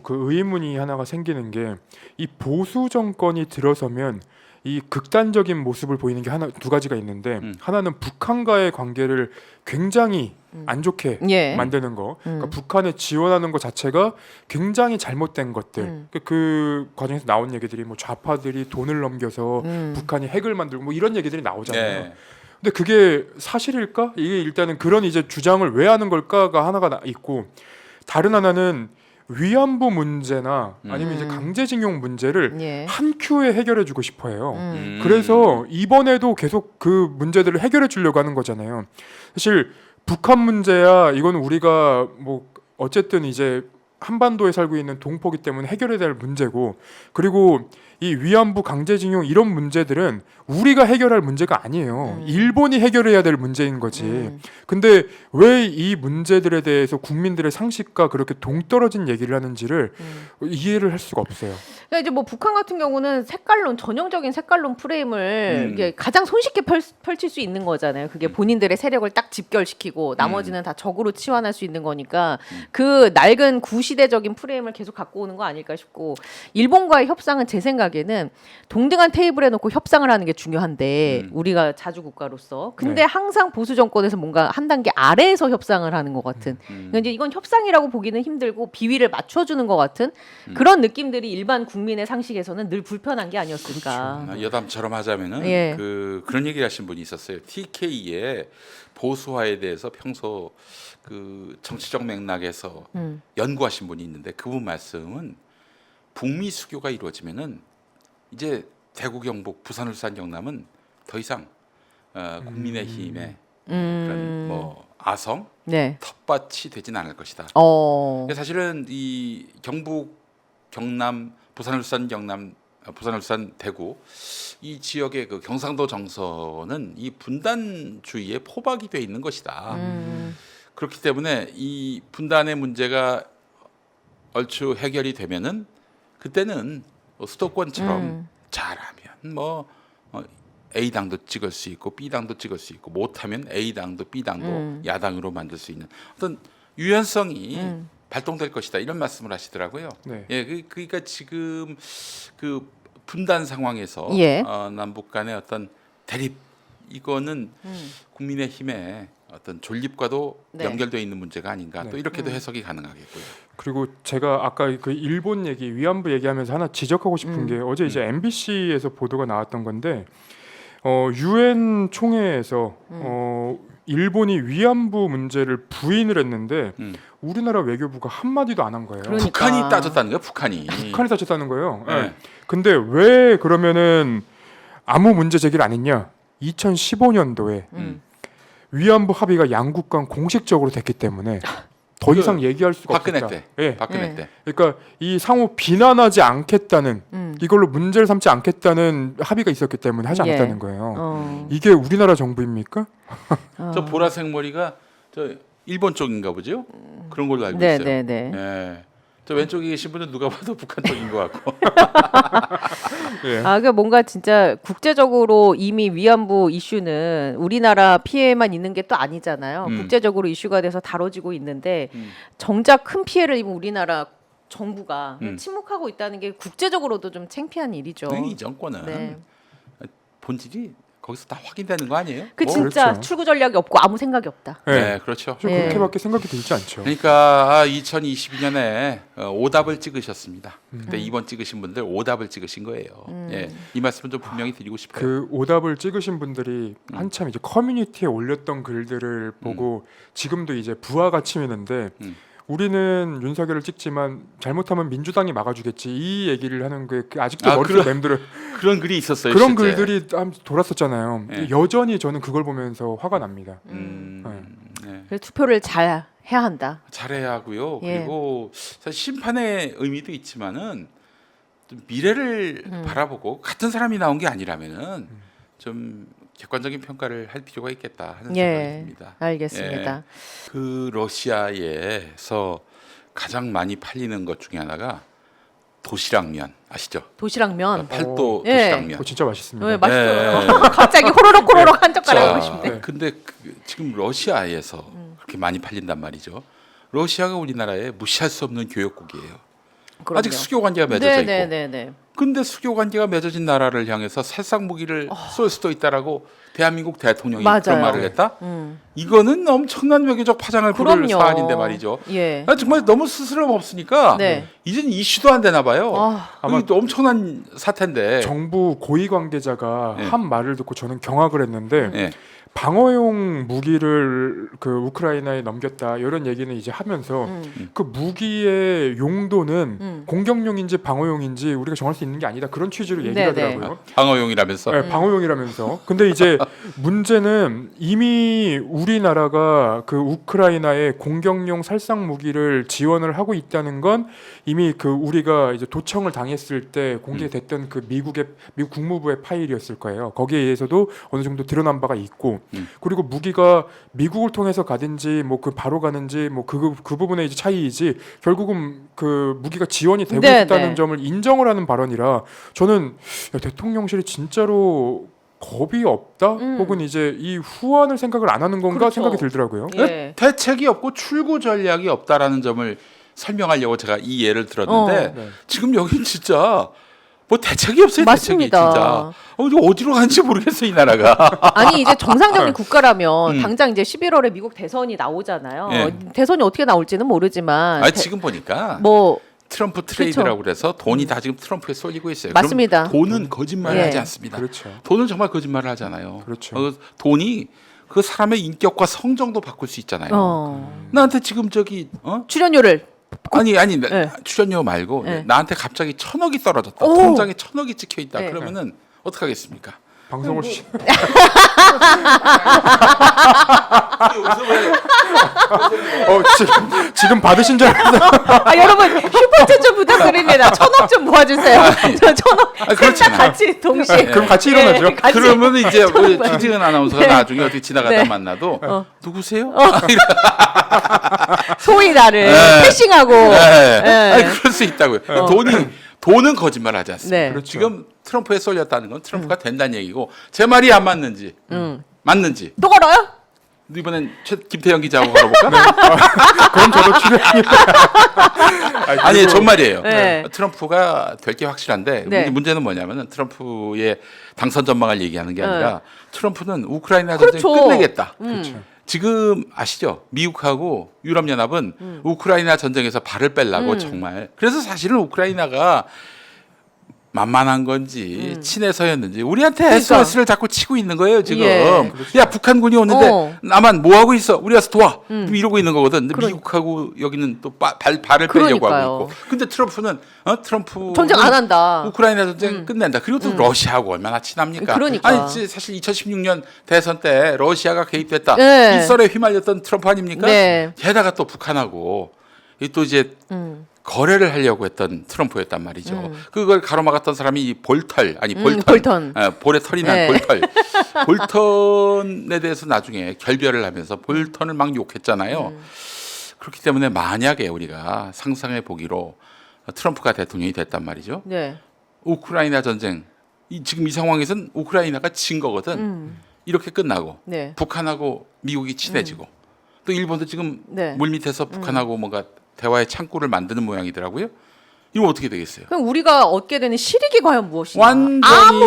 그 의문이 하나가 생기는 게 이 보수 정권이 들어서면 이 극단적인 모습을 보이는 게 하나 두 가지가 있는데 하나는 북한과의 관계를 굉장히 안 좋게 예. 만드는 거, 그러니까 북한에 지원하는 것 자체가 굉장히 잘못된 것들. 그 과정에서 나온 얘기들이 뭐 좌파들이 돈을 넘겨서 북한이 핵을 만들고 뭐 이런 얘기들이 나오잖아요. 네. 근데 그게 사실일까? 이게 일단은 그런 이제 주장을 왜 하는 걸까가 하나가 있고, 다른 하나는 위안부 문제나 아니면 이제 강제징용 문제를 예. 한 큐에 해결해주고 싶어해요. 그래서 이번에도 계속 그 문제들을 해결해 주려고 하는 거잖아요. 사실 북한 문제야 이건 우리가 뭐 어쨌든 이제 한반도에 살고 있는 동포기 때문에 해결해야 될 문제고, 그리고 이 위안부 강제징용 이런 문제들은 우리가 해결할 문제가 아니에요. 일본이 해결해야 될 문제인 거지. 근데 왜 이 문제들에 대해서 국민들의 상식과 그렇게 동떨어진 얘기를 하는지를 이해를 할 수가 없어요. 그러니까 이제 뭐 북한 같은 경우는 색깔론 전형적인 색깔론 프레임을 이게 가장 손쉽게 펼칠 수 있는 거잖아요. 그게 본인들의 세력을 딱 집결시키고 나머지는 다 적으로 치환할 수 있는 거니까 그 낡은 구시대적인 프레임을 계속 갖고 오는 거 아닐까 싶고, 일본과의 협상은 제 생각에는 동등한 테이블에 놓고 협상을 하는 게 중요한데 우리가 자주 국가로서 근데 항상 보수 정권에서 뭔가 한 단계 아래에서 협상을 하는 것 같은 그러니까 이제 이건 협상이라고 보기는 힘들고 비위를 맞춰주는 것 같은 그런 느낌들이 일반 국민의 상식에서는 늘 불편한 게 아니었을까. 여담처럼 하자면은 예. 그런 얘기를 하신 분이 있었어요. TK의 보수화에 대해서 평소 그 정치적 맥락에서 연구하신 분이 있는데 그분 말씀은 북미 수교가 이루어지면은 이제 대구 경북 부산 울산 경남은 더 이상 국민의힘의 그런 뭐 아성 네. 텃밭이 되진 않을 것이다. 사실은 이 경북 경남 부산 울산 경남 부산 울산 대구 이 지역의 그 경상도 정서는 이 분단주의에 포박이 돼 있는 것이다. 그렇기 때문에 이 분단의 문제가 얼추 해결이 되면은 그때는 수도권처럼 잘하면 뭐 A 당도 찍을 수 있고 B 당도 찍을 수 있고 못하면 A 당도 B 당도 야당으로 만들 수 있는 어떤 유연성이 발동될 것이다 이런 말씀을 하시더라고요. 네. 예, 그러니까 지금 그 분단 상황에서 예. 남북 간의 어떤 대립 이거는 국민의힘의 어떤 존립과도 네. 연결되어 있는 문제가 아닌가 네. 또 이렇게도 해석이 가능하겠고요. 그리고 제가 아까 그 일본 얘기 위안부 얘기하면서 하나 지적하고 싶은 게 어제 이제 MBC에서 보도가 나왔던 건데 유엔 총회에서 일본이 위안부 문제를 부인을 했는데 우리나라 외교부가 한 마디도 안 한 거예요. 그러니까. 북한이 따졌다는 거예요. 북한이 따졌다는 거예요. 네. 네. 근데 왜 그러면은 아무 문제 제기를 안 했냐? 2015년도에 위안부 합의가 양국 간 공식적으로 됐기 때문에 더 이상 얘기할 수가 박근혜 없다. 때, 예. 박근혜 네. 때. 그러니까 이 상호 비난하지 않겠다는 이걸로 문제를 삼지 않겠다는 합의가 있었기 때문에 하지 예. 않았다는 거예요. 이게 우리나라 정부입니까? 저 보라색 머리가 저 일본 쪽인가 보죠? 그런 걸로 알고 네, 있어요. 네, 네. 예. 저 왼쪽에 계신 분은 누가 봐도 북한 쪽인 것 같고. 예. 그러니까 뭔가 진짜 국제적으로 이미 위안부 이슈는 우리나라 피해만 있는 게 또 아니잖아요. 국제적으로 이슈가 돼서 다뤄지고 있는데 정작 큰 피해를 입은 우리나라 정부가 침묵하고 있다는 게 국제적으로도 좀 창피한 일이죠. 이 정권은 네. 본질이 거기서 다 확인되는 거 아니에요? 그 뭐? 진짜 그렇죠. 출구 전략이 없고 아무 생각이 없다. 네, 그렇죠. 저 예. 그렇게밖에 생각이 들지 않죠. 그러니까 2022년에 오답을 찍으셨습니다. 그때 2번 찍으신 분들 오답을 찍으신 거예요. 예, 이 말씀은 좀 분명히 드리고 싶어요. 그 오답을 찍으신 분들이 한참 이제 커뮤니티에 올렸던 글들을 보고 지금도 이제 부하가 치미는데 우리는 윤석열을 찍지만 잘못하면 민주당이 막아주겠지 이 얘기를 하는 게 아직도 머릿속에 맴들어. 그런 글이 있었어요. 그런 실제. 글들이 돌았었잖아요. 네. 여전히 저는 그걸 보면서 화가 납니다. 네. 그래서 투표를 잘 해야 한다. 잘해야 하고요. 예. 그리고 사실 심판의 의미도 있지만은 좀 미래를 바라보고 같은 사람이 나온 게 아니라면은 좀 객관적인 평가를 할 필요가 있겠다 하는 생각이 예, 듭니다. 알겠습니다. 예. 그 러시아에서 가장 많이 팔리는 것 중에 하나가 도시락면 아시죠? 도시락면. 팔도 예. 도시락면. 진짜 맛있습니다. 네, 맛있어요. 예. 갑자기 호로록 한 젓가락 하고 싶네. 네. 근데 지금 러시아에서 그렇게 많이 팔린단 말이죠. 러시아가 우리나라에 무시할 수 없는 교역국이에요. 그럼요. 아직 수교 관계가 맺어져 있고. 네네네. 근데 수교 관계가 맺어진 나라를 향해서 새싹 무기를 쏠 수도 있다라고 대한민국 대통령이 맞아요. 그런 말을 했다. 이거는 엄청난 외교적 파장을 부를 그럼요. 사안인데 말이죠. 예. 나 정말 너무 스스럼 없으니까 네. 이젠 이슈도 안 되나 봐요. 아마 이게 또 엄청난 사태인데. 정부 고위 관계자가 네. 한 말을 듣고 저는 경악을 했는데 예. 방어용 무기를 그 우크라이나에 넘겼다 이런 얘기는 이제 하면서 그 무기의 용도는 공격용인지 방어용인지 우리가 정할 수 있는 게 아니다 그런 취지로 얘기를 네네. 하더라고요. 방어용이라면서. 네, 방어용이라면서. 근데 이제 문제는 이미 우리나라가 그 우크라이나에 공격용 살상 무기를 지원을 하고 있다는 건 이미 그 우리가 이제 도청을 당했을 때 공개됐던 그 미국 국무부의 파일이었을 거예요. 거기에 의해서도 어느 정도 드러난 바가 있고 그리고 무기가 미국을 통해서 가든지 뭐 그 바로 가는지 뭐 그 부분의 이제 차이이지 결국은 그 무기가 지원이 되고 네, 있다는 네. 점을 인정을 하는 발언이라 저는 야, 대통령실이 진짜로 겁이 없다 혹은 이제 이 후환을 생각을 안 하는 건가 그렇죠. 생각이 들더라고요. 예. 대책이 없고 출구 전략이 없다라는 점을 설명하려고 제가 이 예를 들었는데 네. 지금 여기 진짜 뭐 대책이 없어요. 맞습니다. 대책이 진짜. 이거 어디로 가는지 모르겠어 이 나라가. 아니 이제 정상적인 국가라면 음. 당장 이제 11월에 미국 대선이 나오잖아요. 예. 대선이 어떻게 나올지는 모르지만 아니, 지금 보니까 뭐 트럼프 트레이드라고 그래서 돈이 다 지금 트럼프에 쏠리고 있어요. 맞습니다. 그럼 돈은 거짓말을 예. 하지 않습니다. 그렇죠. 돈은 정말 거짓말을 하잖아요. 그렇죠. 돈이 그 사람의 인격과 성정도 바꿀 수 있잖아요. 나한테 지금 저기 출연료를 아니 네. 출연료 말고 네. 나한테 갑자기 1,000억이 떨어졌다. 오. 통장에 1,000억이 찍혀 있다. 네. 그러면은 어떡하겠습니까? 방송을 지금 받으신 줄 알았어요. 아 여러분 슈퍼챗 좀 부탁드립니다. 1,000억 좀 모아주세요. 저 1,000억 셋다 그렇잖아요. 같이 동시에. 그럼 같이 일어나죠. 네, 같이. 그러면 이제 우리 정말. 최지은 아나운서가 네. 나중에 어떻게 지나가다 네. 만나도 누구세요? 소위 나를 네. 패싱하고. 네. 네. 아니, 그럴 수 있다고요. 돈은 거짓말하지 않습니다. 네. 그렇죠. 지금 트럼프에 쏠렸다는 건 트럼프가 된다는 얘기고 제 말이 안 맞는지 맞는지 또 걸어요? 이번엔 김태형 기자하고 걸어볼까? 그럼 저도 출연이 아니 정말이에요. 네. 트럼프가 될 게 확실한데 네. 문제는 뭐냐면은 트럼프의 당선 전망을 얘기하는 게 아니라 트럼프는 우크라이나 그렇죠. 전쟁 끝내겠다. 그렇죠. 지금 아시죠? 미국하고 유럽연합은 우크라이나 전쟁에서 발을 빼려고 정말 그래서 사실은 우크라이나가 만만한 건지 친해서였는지 우리한테 그러니까. SOS를 자꾸 치고 있는 거예요 지금. 예. 야 북한군이 오는데 나만 뭐 하고 있어? 우리 와서 도와. 이러고 있는 거거든. 근데 그러니까. 미국하고 여기는 또 발을 빼려고 그러니까요. 하고 있고. 근데 트럼프는 트럼프 전쟁 안 한다. 우크라이나 전쟁 끝낸다. 그리고 또 러시아하고 얼마나 친합니까? 그러니까. 아니 사실 2016년 대선 때 러시아가 개입됐다. 네. 이 썰에 휘말렸던 트럼프 아닙니까? 네. 게다가 또 북한하고 또 이제 거래를 하려고 했던 트럼프였단 말이죠. 그걸 가로막았던 사람이 이 볼털. 볼턴. 볼에 털이 난 네. 볼털. 볼턴에 대해서 나중에 결별을 하면서 볼턴을 막 욕했잖아요. 그렇기 때문에 만약에 우리가 상상해 보기로 트럼프가 대통령이 됐단 말이죠. 네. 우크라이나 전쟁 지금 이 상황에서는 우크라이나가 진 거거든. 이렇게 끝나고 네. 북한하고 미국이 친해지고 또 일본도 지금 네. 물밑에서 북한하고 뭔가 대화의 창구를 만드는 모양이더라고요. 이거 어떻게 되겠어요? 그럼 우리가 얻게 되는 실익이 과연 무엇이냐? 완전히-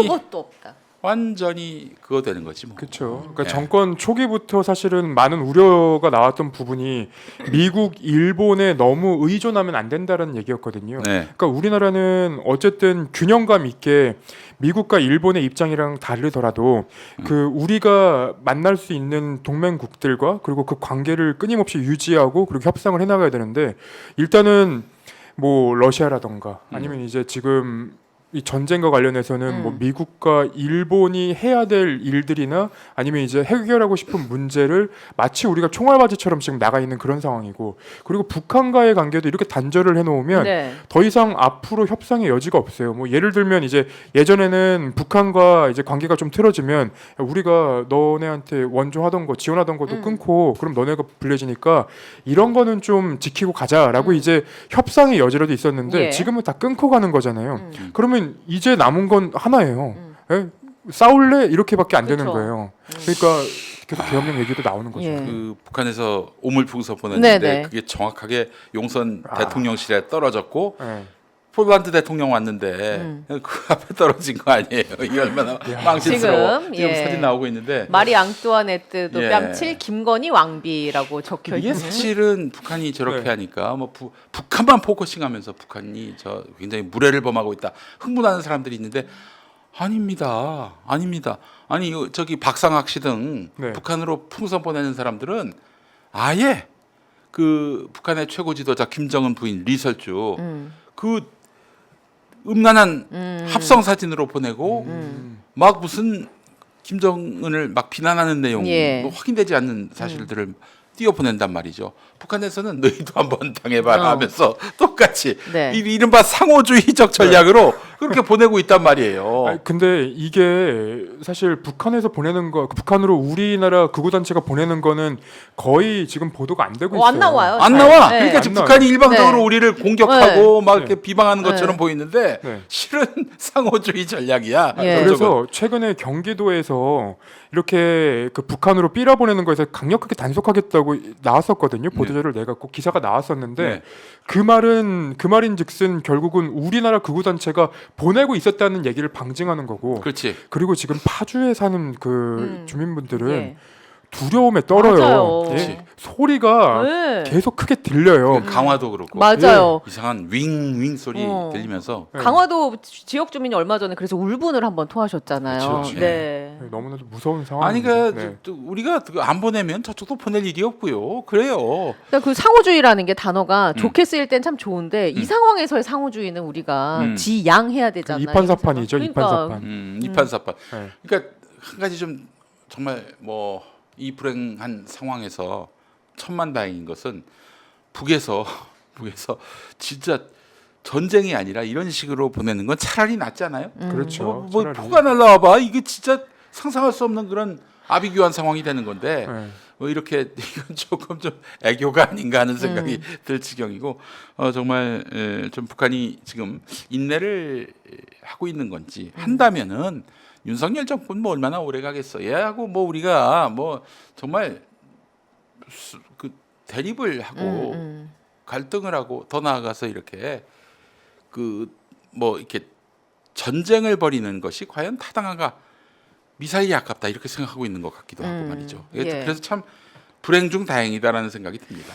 아무것도 없다. 완전히 그거 되는 거지 뭐. 그렇죠. 그러니까 네. 정권 초기부터 사실은 많은 우려가 나왔던 부분이 미국, 일본에 너무 의존하면 안 된다는 얘기였거든요. 네. 그러니까 우리나라는 어쨌든 균형감 있게 미국과 일본의 입장이랑 다르더라도 그 우리가 만날 수 있는 동맹국들과 그리고 그 관계를 끊임없이 유지하고 그리고 협상을 해나가야 되는데 일단은 뭐 러시아라던가 아니면 이제 지금 이 전쟁과 관련해서는 뭐 미국과 일본이 해야 될 일들이나 아니면 이제 해결하고 싶은 문제를 마치 우리가 총알바지처럼 지금 나가 있는 그런 상황이고 그리고 북한과의 관계도 이렇게 단절을 해놓으면 네. 더 이상 앞으로 협상의 여지가 없어요. 뭐 예를 들면 이제 예전에는 북한과 이제 관계가 좀 틀어지면 야, 우리가 너네한테 원조하던 거 지원하던 것도 끊고 그럼 너네가 불리해지니까 이런 거는 좀 지키고 가자라고 이제 협상의 여지라도 있었는데 예. 지금은 다 끊고 가는 거잖아요. 그러면 이제 남은 건 하나예요. 예? 싸울래 이렇게밖에 안 되는 그쵸. 거예요. 그러니까 계속 계엄령 얘기도 나오는 거죠. 예. 그 북한에서 오물풍서 보냈는데 네네. 그게 정확하게 용선 아. 대통령실에 떨어졌고 예. 폴란드 대통령 왔는데 그 앞에 떨어진 거 아니에요? 이게 얼마나 망신스러워. 지금 예. 사진 나오고 있는데 마리 앙뚜아네트도 예. 뺨칠 김건희 왕비라고 적혀 이게 있는. 사실은 북한이 저렇게 네. 하니까 뭐 북한만 포커싱하면서 북한이 저 굉장히 무례를 범하고 있다 흥분하는 사람들이 있는데 아닙니다. 아니 저기 박상학 씨 등 네. 북한으로 풍선 보내는 사람들은 아예 그 북한의 최고 지도자 김정은 부인 리설주 그 음란한 합성 사진으로 보내고 막 무슨 김정은을 막 비난하는 내용 예. 뭐 확인되지 않는 사실들을 띄워 보낸단 말이죠. 북한에서는 너희도 한번 당해봐라 하면서 똑같이 네. 이른바 상호주의적 전략으로 그렇게 보내고 있단 말이에요. 아니, 근데 이게 사실 북한에서 보내는 거, 북한으로 우리나라 극우 단체가 보내는 거는 거의 지금 보도가 안 되고 있어요. 안 나와요. 안 잘. 나와. 네. 그러니까 지금 안 북한이 일방적으로 네. 우리를 공격하고 막 네. 이렇게 비방하는 것처럼 네. 보이는데 네. 실은 상호주의 전략이야. 예. 저쪽은. 그래서 최근에 경기도에서 이렇게 그 북한으로 삐라 보내는 거에서 강력하게 단속하겠다고 나왔었거든요. 보도자료를 내갖고 기사가 나왔었는데 네. 그 말인즉슨 결국은 우리나라 극우 단체가 보내고 있었다는 얘기를 방증하는 거고. 그렇지. 그리고 지금 파주에 사는 그 주민분들은 예. 두려움에 떨어요. 맞아요. 예. 소리가 네. 계속 크게 들려요. 강화도 그렇고 맞아요. 이상한 윙윙 소리 들리면서 네. 강화도 지역 주민이 얼마 전에 그래서 울분을 한번 토하셨잖아요. 그렇죠. 네. 너무나도 무서운 아니 상황입니다. 그러니까 네. 또 우리가 안 보내면 저쪽도 보낼 일이 없고요. 그래요. 그러니까 그 상호주의라는 게 단어가 좋게 쓰일 땐 참 좋은데 이 상황에서의 상호주의는 우리가 지양해야 되잖아요. 이판사판이죠. 그러니까. 이판사판. 이판사판. 네. 그러니까 한 가지 좀 정말 뭐 이 불행한 상황에서 천만다행인 것은 북에서 진짜 전쟁이 아니라 이런 식으로 보내는 건 차라리 낫잖아요. 그렇죠. 뭐 차라리. 포가 날라와봐 이게 진짜 상상할 수 없는 그런 아비규환 상황이 되는 건데 네. 뭐 이렇게 이건 조금 좀 애교가 아닌가 하는 생각이 들 지경이고 정말 좀 북한이 지금 인내를 하고 있는 건지 한다면은 윤석열 정권 뭐 얼마나 오래 가겠어? 얘하고 뭐 우리가 뭐 정말 그 대립을 하고 갈등을 하고 더 나아가서 이렇게 그 뭐 이렇게 전쟁을 벌이는 것이 과연 타당한가? 미사일이 아깝다 이렇게 생각하고 있는 것 같기도 하고 말이죠. 예. 그래서 참 불행 중 다행이다라는 생각이 듭니다.